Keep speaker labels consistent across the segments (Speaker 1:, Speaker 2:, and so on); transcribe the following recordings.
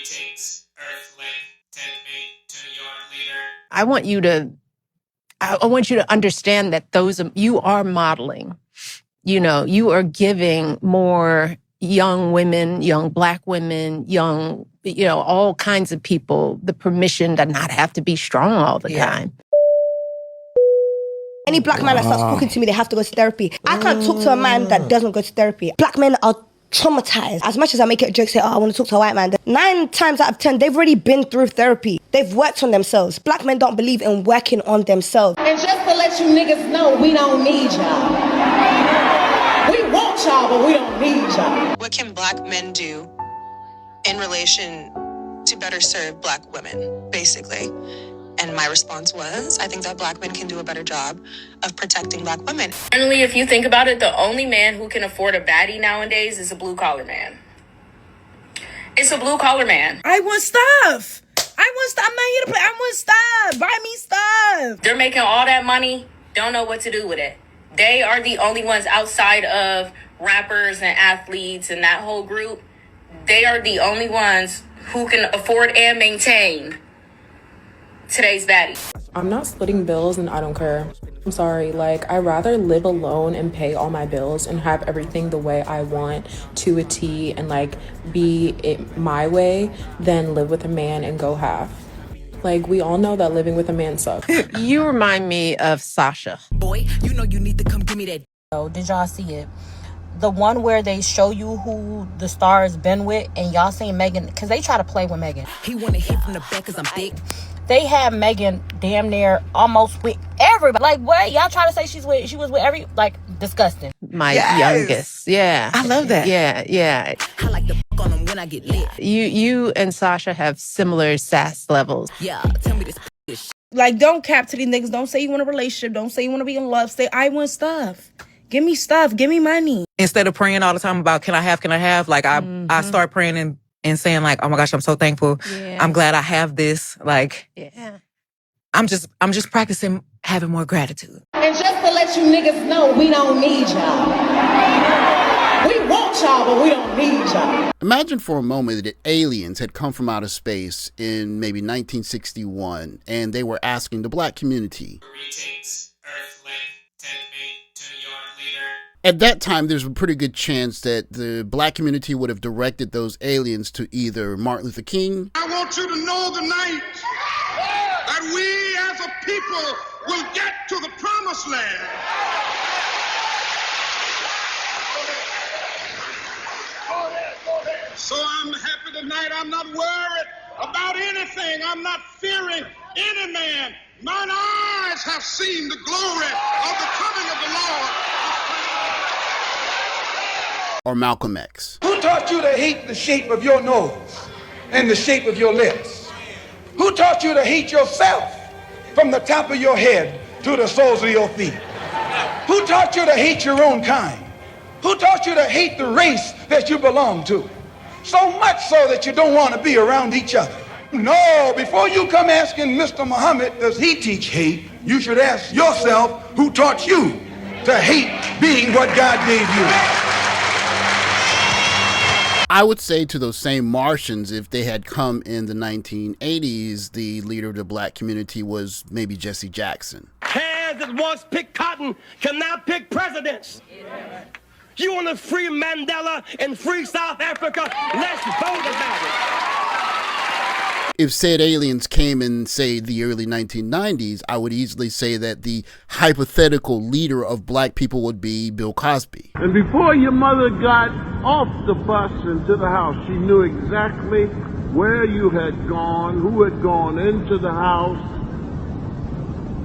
Speaker 1: Greetings, Earthling. Take me to your leader.
Speaker 2: I want you to understand that you are modeling. You know, you are giving more young women, young Black women, young, all kinds of people the permission to not have to be strong all the time.
Speaker 3: Any Black man that starts talking to me, they have to go to therapy. I can't talk to a man that doesn't go to therapy. Black men are traumatized. As much as I make it a joke, say, I want to talk to a white man, 9 times out of 10, they've already been through therapy. They've worked on themselves. Black men don't believe in working on themselves.
Speaker 4: And just to let you niggas know, we don't need y'all. We want y'all, but we don't need y'all.
Speaker 5: What can Black men do in relation to better serve Black women, basically? And my response was, I think that Black men can do a better job of protecting Black women.
Speaker 6: Generally, if you think about it, the only man who can afford a baddie nowadays is a blue-collar man. It's a blue-collar man.
Speaker 7: I want stuff. I'm not here to play. I want stuff. Buy me stuff.
Speaker 6: They're making all that money, don't know what to do with it. They are the only ones outside of rappers and athletes and that whole group. They are the only ones who can afford and maintain today's baddie.
Speaker 8: I'm not splitting bills and I don't care. I'm sorry, I'd rather live alone and pay all my bills and have everything the way I want to a T and be it my way than live with a man and go half. We all know that living with a man sucks.
Speaker 2: You remind me of Sasha.
Speaker 9: Boy, you know you need to come give me that.
Speaker 10: Oh, did y'all see it? The one where they show you who the star has been with and y'all seen Megan, because they try to play with Megan.
Speaker 9: He want to hit from the back because I'm thick.
Speaker 10: They had Megan damn near almost with everybody. What? Y'all try to say she was with every, disgusting.
Speaker 2: My youngest. Yeah.
Speaker 7: I love that.
Speaker 2: Yeah.
Speaker 9: I like to fuck on them when I get lit.
Speaker 2: You and Sasha have similar sass levels.
Speaker 9: Yeah, tell me this.
Speaker 7: Don't cap to these niggas. Don't say you want a relationship. Don't say you want to be in love. Say, I want stuff. Give me stuff. Give me money.
Speaker 11: Instead of praying all the time about, can I have? I start praying and saying oh my gosh, I'm so thankful.
Speaker 2: Yeah.
Speaker 11: I'm glad I have this.
Speaker 2: Yeah.
Speaker 11: I'm just practicing having more gratitude.
Speaker 4: And just to let you niggas know, we don't need y'all. We want y'all, but we don't need y'all.
Speaker 12: Imagine for a moment that aliens had come from outer space in maybe 1961 and they were asking the Black community,
Speaker 1: Greetings, Earthling. Take me to your leader.
Speaker 12: At that time, there's a pretty good chance that the Black community would have directed those aliens to either Martin Luther King.
Speaker 13: I want you to know tonight that we as a people will get to the promised land. So I'm happy tonight. I'm not worried about anything. I'm not fearing any man. Mine eyes have seen the glory of the coming of the Lord.
Speaker 12: Or Malcolm X.
Speaker 14: Who taught you to hate the shape of your nose and the shape of your lips? Who taught you to hate yourself from the top of your head to the soles of your feet? Who taught you to hate your own kind? Who taught you to hate the race that you belong to? So much so that you don't want to be around each other. No, before you come asking Mr. Muhammad, does he teach hate? You should ask yourself, who taught you to hate being what God gave you?
Speaker 12: I would say to those same Martians, if they had come in the 1980s, the leader of the Black community was maybe Jesse Jackson.
Speaker 15: Hands that once picked cotton can now pick presidents. You want to free Mandela and free South Africa? Let's vote about it.
Speaker 12: If said aliens came in, say, the early 1990s, I would easily say that the hypothetical leader of Black people would be Bill Cosby.
Speaker 16: And before your mother got off the bus into the house, she knew exactly where you had gone, who had gone into the house.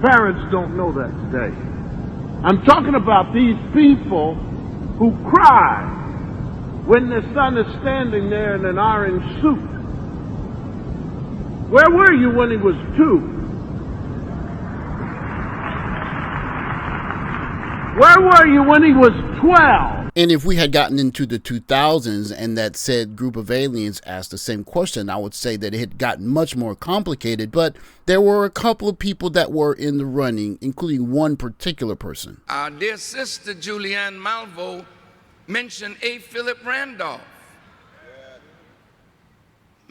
Speaker 16: Parents don't know that today. I'm talking about these people who cry when their son is standing there in an orange suit. Where were you when he was 2? Where were you when he was 12?
Speaker 12: And if we had gotten into the 2000s and that said group of aliens asked the same question, I would say that it had gotten much more complicated, but there were a couple of people that were in the running, including one particular person.
Speaker 17: Our dear sister Julianne Malvo mentioned A. Philip Randolph.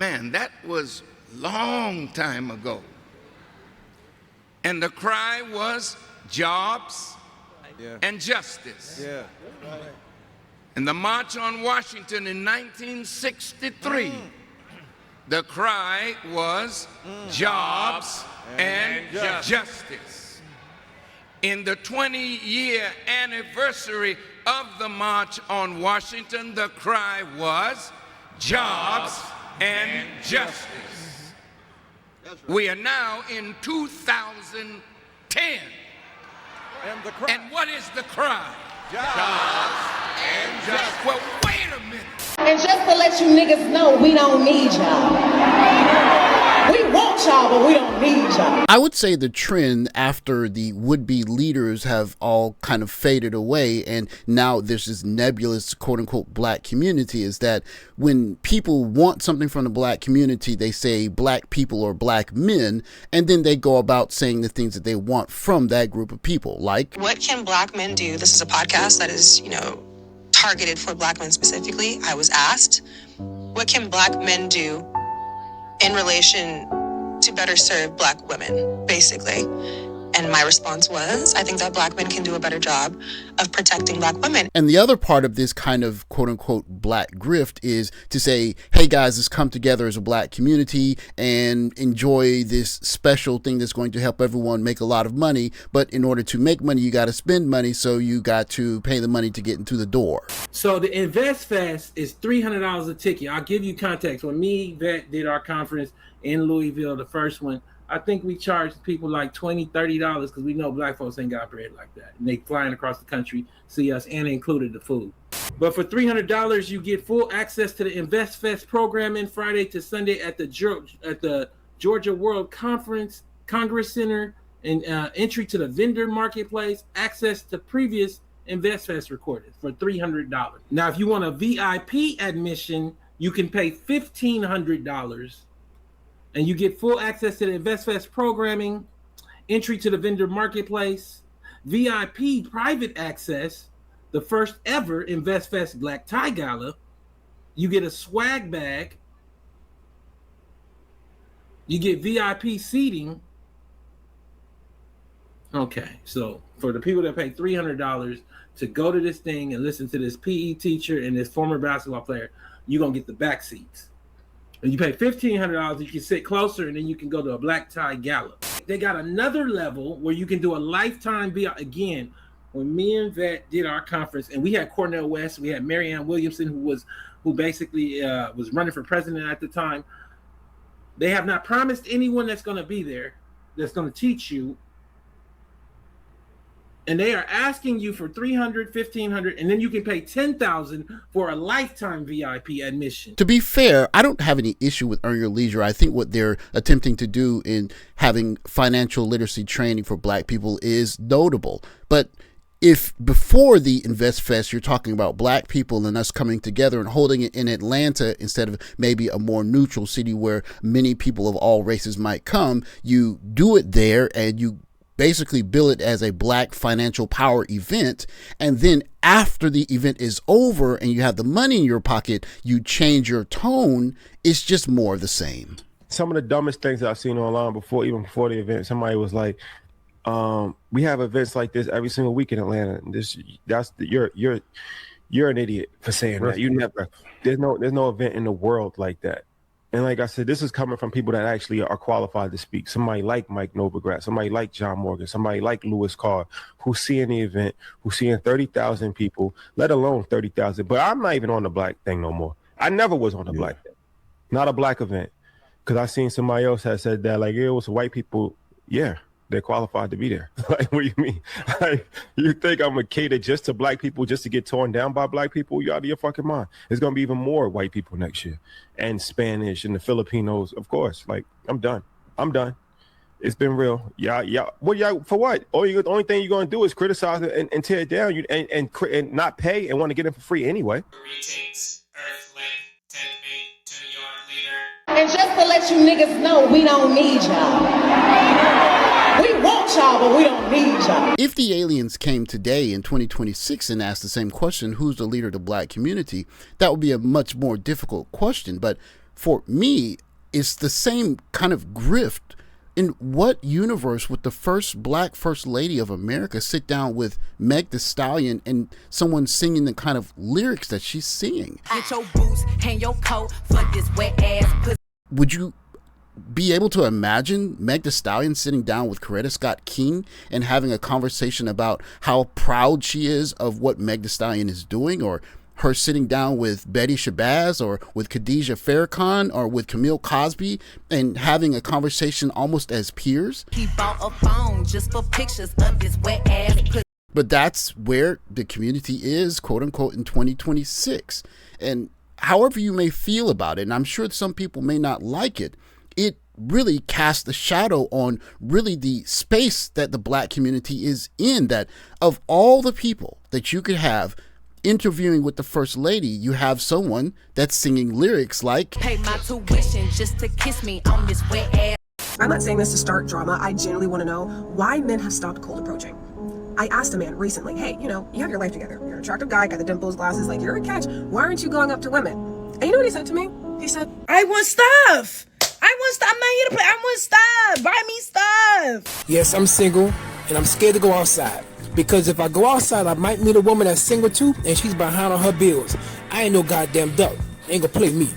Speaker 17: Man, that was long time ago. And the cry was jobs and justice.
Speaker 18: Yeah.
Speaker 17: And the March on Washington in 1963, the cry was jobs and justice. In the 20-year anniversary of the March on Washington, the cry was jobs and justice. We are now in 2010. And what is the cry? Jobs and justice. Well, wait a minute.
Speaker 4: And just to let you niggas know, we don't need y'all. We want y'all, but we don't need y'all.
Speaker 12: I would say the trend after the would-be leaders have all kind of faded away and now there's this nebulous quote-unquote black community is that when people want something from the black community, they say black people or black men, and then they go about saying the things that they want from that group of people. Like,
Speaker 5: what can black men do? This is a podcast that is, targeted for black men specifically. I was asked, what can black men do in relation to better serve black women, basically? And my response was, I think that black men can do a better job of protecting black women.
Speaker 12: And the other part of this kind of quote unquote black grift is to say, hey guys, let's come together as a black community and enjoy this special thing that's going to help everyone make a lot of money. But in order to make money, you got to spend money. So you got to pay the money to get into the door.
Speaker 19: So the Invest Fest is $300 a ticket. I'll give you context. When me, Vet, did our conference in Louisville, the first one, I think we charged people like $20, $30 because we know black folks ain't got bread like that. And they flying across the country, see us, and included the food. But for $300, you get full access to the Invest Fest programming Friday to Sunday at the Georgia World Congress Center, and entry to the vendor marketplace, access to previous Invest Fest recordings for $300. Now, if you want a VIP admission, you can pay $1,500. And you get full access to the InvestFest programming, entry to the vendor marketplace, VIP private access, the first ever InvestFest Black Tie Gala. You get a swag bag. You get VIP seating. Okay, so for the people that pay $300 to go to this thing and listen to this PE teacher and this former basketball player, you're going to get the back seats. And you pay $1,500, you can sit closer, and then you can go to a black tie gala. They got another level where you can do a lifetime VIP. Again, when me and Vet did our conference, and we had Cornel West, we had Marianne Williamson, who basically was running for president at the time. They have not promised anyone that's going to be there, that's going to teach you. And they are asking you for $300, $1,500, and then you can pay $10,000 for a lifetime VIP admission.
Speaker 12: To be fair, I don't have any issue with Earn Your Leisure. I think what they're attempting to do in having financial literacy training for black people is notable. But if before the Invest Fest, you're talking about black people and us coming together and holding it in Atlanta instead of maybe a more neutral city where many people of all races might come, you do it there and you basically bill it as a black financial power event. And then after the event is over and you have the money in your pocket, you change your tone. It's just more of the same.
Speaker 18: Some of the dumbest things that I've seen online even before the event, somebody was like, we have events like this every single week in Atlanta. You're an idiot for saying that. There's no event in the world like that. And like I said, this is coming from people that actually are qualified to speak. Somebody like Mike Novogratz, somebody like John Morgan, somebody like Louis Carr, who's seeing the event, who's seeing 30,000 people, let alone 30,000. But I'm not even on the black thing no more. I never was on the black thing. Not a black event. Because I seen somebody else that said that, like, it was white people. Yeah, they're qualified to be there. Like, what do you mean? Like, you think I'm gonna cater just to black people just to get torn down by black people? You out of your fucking mind. There's gonna be even more white people next year, and Spanish and the Filipinos, of course. Like, I'm done. It's been real. Yeah. Well, yeah. For what? Only thing you're gonna do is criticize it and tear it down. And not pay and want to get it for free anyway.
Speaker 1: Greetings, Earthling. Take me to your leader.
Speaker 4: And just to let you niggas know, we don't need y'all. We want y'all, but we don't need y'all.
Speaker 12: If the aliens came today in 2026 and asked the same question, who's the leader of the black community, that would be a much more difficult question. But for me, it's the same kind of grift. In what universe would the first black first lady of America sit down with Meg the Stallion and someone singing the kind of lyrics that she's singing?
Speaker 9: Get your boots, hang your coat for this wet ass pussy.
Speaker 12: Would you be able to imagine Meg the Stallion sitting down with Coretta Scott King and having a conversation about how proud she is of what Meg the Stallion is doing, or her sitting down with Betty Shabazz or with Khadijah Farrakhan or with Camille Cosby and having a conversation almost as peers?
Speaker 9: He bought a phone just for pictures of this wet ass pussy.
Speaker 12: But that's where the community is, quote unquote, in 2026. And however you may feel about it, and I'm sure some people may not like it, it really casts a shadow on really the space that the black community is in, that of all the people that you could have interviewing with the first lady, you have someone that's singing lyrics like,
Speaker 9: pay my tuition just to kiss me on this wet ass.
Speaker 20: I'm not saying this to start drama. I genuinely want to know why men have stopped cold approaching. I asked a man recently, hey, you have your life together. You're an attractive guy, got the dimples, glasses, like you're a catch. Why aren't you going up to women? And you know what he said to me? He said,
Speaker 7: I want stuff. I want stuff. I'm not here to play. I want stuff. Buy me stuff.
Speaker 21: Yes, I'm single and I'm scared to go outside. Because if I go outside, I might meet a woman that's single too, and she's behind on her bills. I ain't no goddamn duck. Ain't gonna play me.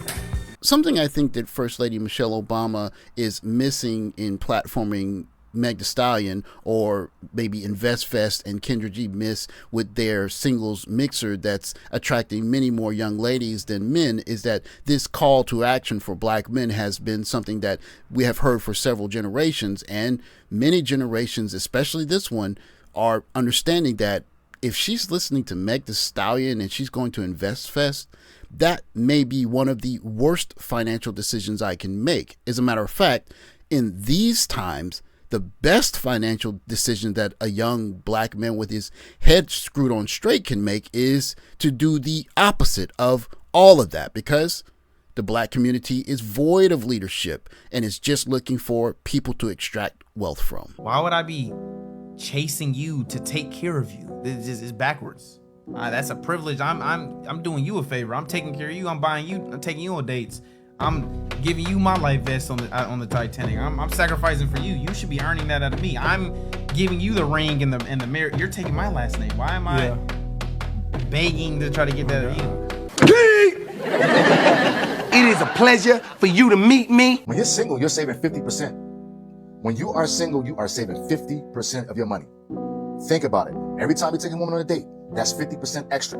Speaker 12: Something I think that First Lady Michelle Obama is missing in platforming Meg the Stallion, or maybe InvestFest and Kendra G miss with their singles mixer that's attracting many more young ladies than men, is that this call to action for black men has been something that we have heard for several generations, and many generations, especially this one, are understanding that if she's listening to Meg the Stallion and she's going to InvestFest, that may be one of the worst financial decisions I can make. As a matter of fact, in these times, the best financial decision that a young black man with his head screwed on straight can make is to do the opposite of all of that, because the black community is void of leadership and is just looking for people to extract wealth from.
Speaker 22: Why would I be chasing you to take care of you? This is backwards. That's a privilege. I'm doing you a favor. I'm taking care of you. I'm buying you. I'm taking you on dates. I'm giving you my life vest on the Titanic. I'm sacrificing for you. You should be earning that out of me. I'm giving you the ring and the mirror. You're taking my last name. Why am I begging to try to get that out of you?
Speaker 23: It is a pleasure for you to meet me. When you're single, you're saving 50%. When you are single, you are saving 50% of your money. Think about it. Every time you take a woman on a date, that's 50% extra.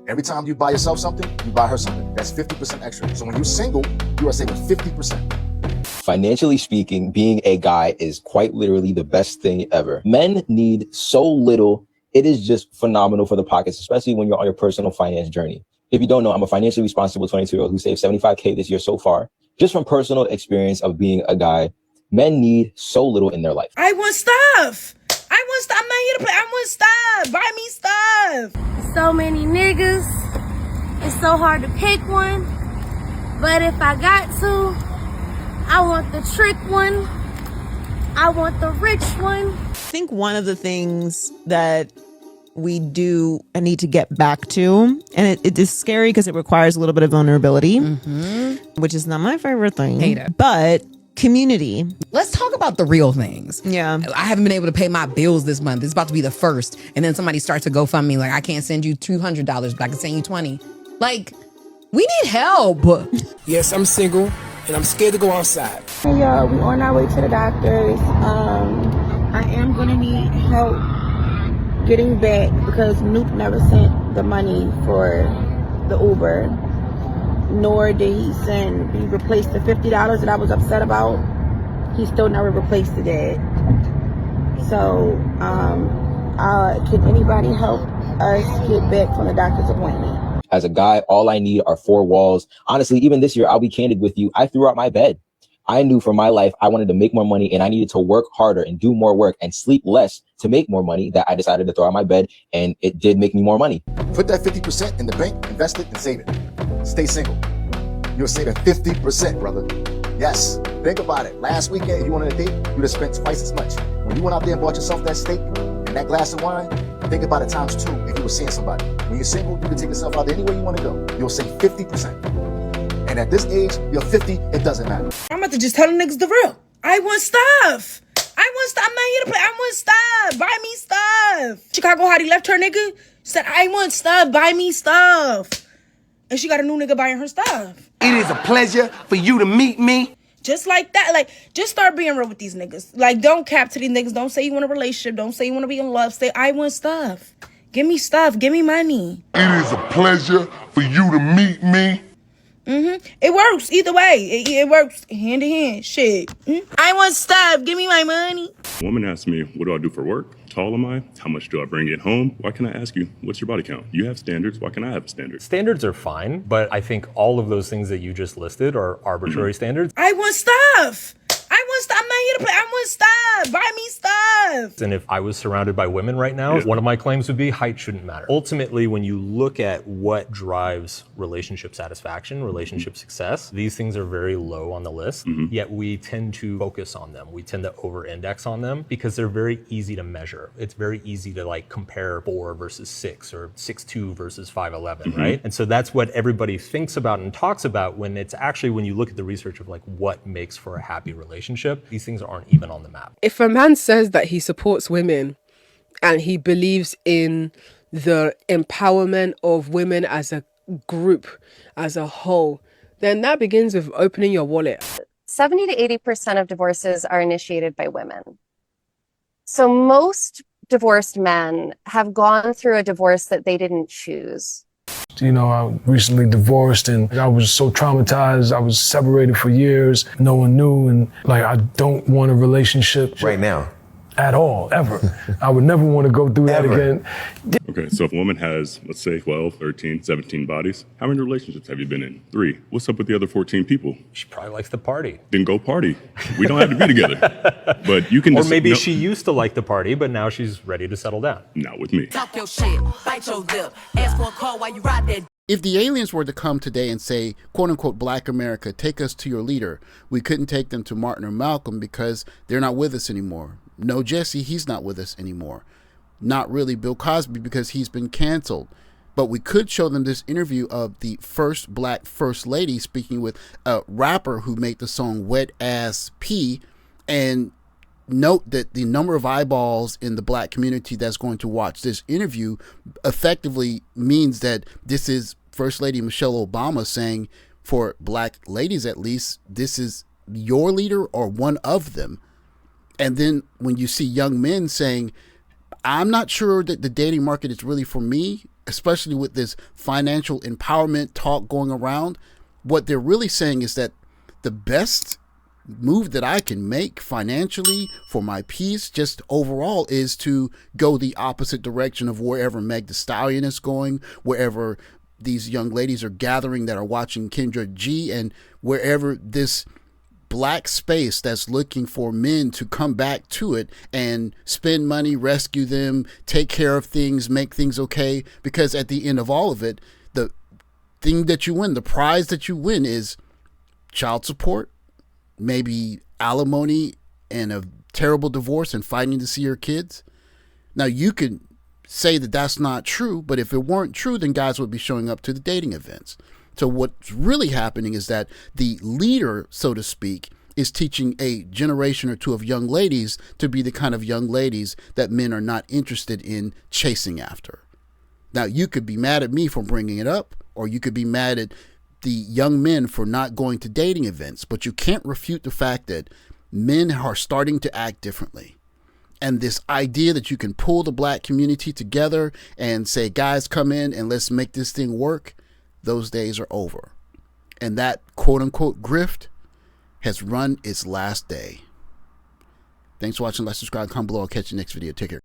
Speaker 23: Every time you buy yourself something, you buy her something. That's 50% extra. So when you're single, you are saving 50%.
Speaker 24: Financially speaking, being a guy is quite literally the best thing ever. Men need so little. It is just phenomenal for the pockets, especially when you're on your personal finance journey. If you don't know, I'm a financially responsible 22-year-old who saved $75K this year so far. Just from personal experience of being a guy, men need so little in their life.
Speaker 7: I want stuff. I want stuff. I'm not here to play. I want stuff. Buy me stuff.
Speaker 25: So many niggas. It's so hard to pick one. But if I got to, I want the trick one. I want the rich one.
Speaker 26: I think one of the things that we do and need to get back to, and it is scary because it requires a little bit of vulnerability, which is not my favorite thing.
Speaker 27: Hate it.
Speaker 26: But community.
Speaker 27: Let's talk about the real things.
Speaker 26: Yeah.
Speaker 27: I haven't been able to pay my bills this month. It's about to be the first. And then somebody starts to GoFundMe like, I can't send you $200, but I can send you $20. Like, we need help.
Speaker 21: Yes, I'm single and I'm scared to go outside.
Speaker 28: Hey y'all, we on our way to the doctors. I am gonna need help getting back because Nuke never sent the money for the Uber. Nor did he replace the $50 that I was upset about. He still never replaced the debt. So, can anybody help us get back from the doctor's appointment?
Speaker 24: As a guy, all I need are four walls. Honestly, even this year, I'll be candid with you. I threw out my bed. I knew for my life, I wanted to make more money and I needed to work harder and do more work and sleep less to make more money, that I decided to throw out my bed, and it did make me more money.
Speaker 23: Put that 50% in the bank, invest it, and save it. Stay single. You're saving 50%, brother. Yes, think about it. Last weekend, if you wanted a date, you'd have spent twice as much. When you went out there and bought yourself that steak and that glass of wine, think about it times 2 if you were seeing somebody. When you're single, you can take yourself out there any way you want to go. You'll save 50%. And at this age, you're 50, it doesn't matter.
Speaker 7: I'm about to just tell the niggas the real. I want stuff. I want stuff. I'm not here to play. I want stuff. Buy me stuff. Chicago Hottie left her nigga. Said, I want stuff. Buy me stuff. And she got a new nigga buying her stuff.
Speaker 15: It is a pleasure for you to meet me.
Speaker 7: Just like that. Like, just start being real with these niggas. Like, don't cap to these niggas. Don't say you want a relationship. Don't say you want to be in love. Say, I want stuff. Give me stuff. Give me money.
Speaker 16: It is a pleasure for you to meet me.
Speaker 7: It works either way. It works hand in hand. Shit. I want stuff. Give me my money.
Speaker 2: A woman asks me, what do I do for work? How tall am I? How much do I bring it home? Why can I ask you, what's your body count? You have standards. Why can I have a standard?
Speaker 3: Standards are fine, but I think all of those things that you just listed are arbitrary standards.
Speaker 7: I want stuff. I want stuff. I'm not here to play. I want stuff. Buy me stuff.
Speaker 3: And if I was surrounded by women right now, one of my claims would be height shouldn't matter. Ultimately, when you look at what drives relationship satisfaction, relationship success, these things are very low on the list, yet we tend to focus on them. We tend to over-index on them because they're very easy to measure. It's very easy to like compare 4 versus 6 or 6'2" versus 5'11", right? And so that's what everybody thinks about and talks about when it's actually, when you look at the research of like what makes for a happy relationship, these things aren't even on the map.
Speaker 6: If a man says that he supports women and he believes in the empowerment of women as a group, as a whole, then that begins with opening your wallet.
Speaker 8: 70 to 80% of divorces are initiated by women. So most divorced men have gone through a divorce that they didn't choose.
Speaker 10: You know, I recently divorced and I was so traumatized. I was separated for years. No one knew. And like, I don't want a relationship right now at all, ever. I would never want to go through that again.
Speaker 2: Okay, so if a woman has, let's say, 12, 13, 17 bodies, how many relationships have you been in? 3. What's up with the other 14 people?
Speaker 3: She probably likes to party.
Speaker 2: Then go party. We don't have to be together. But you can
Speaker 3: Or
Speaker 2: just...
Speaker 3: maybe she used to like the party, but now she's ready to settle down.
Speaker 2: Not with me.
Speaker 9: Talk your shit, bite your lip, ask for a call while you ride that.
Speaker 12: If the aliens were to come today and say, quote unquote, Black America, take us to your leader, we couldn't take them to Martin or Malcolm because they're not with us anymore. No, Jesse, he's not with us anymore. Not really Bill Cosby because he's been canceled. But we could show them this interview of the first Black First Lady speaking with a rapper who made the song Wet Ass P, and note that the number of eyeballs in the Black community that's going to watch this interview effectively means that this is First Lady Michelle Obama saying, for Black ladies at least, this is your leader or one of them. And then when you see young men saying, I'm not sure that the dating market is really for me, especially with this financial empowerment talk going around, what they're really saying is that the best move that I can make financially for my peace, just overall, is to go the opposite direction of wherever Meg the Stallion is going, wherever these young ladies are gathering that are watching Kendra G, and wherever this Black space that's looking for men to come back to it and spend money, rescue them, take care of things, make things okay. Because at the end of all of it, the thing that you win, the prize that you win, is child support, maybe alimony and a terrible divorce and fighting to see your kids. Now, you could say that that's not true, but if it weren't true, then guys would be showing up to the dating events. So what's really happening is that the leader, so to speak, is teaching a generation or two of young ladies to be the kind of young ladies that men are not interested in chasing after. Now, you could be mad at me for bringing it up, or you could be mad at the young men for not going to dating events, but you can't refute the fact that men are starting to act differently. And this idea that you can pull the Black community together and say, guys, come in and let's make this thing work, those days are over. And that quote unquote grift has run its last day. Thanks for watching. Like, subscribe, comment below. I'll catch you next video. Take care.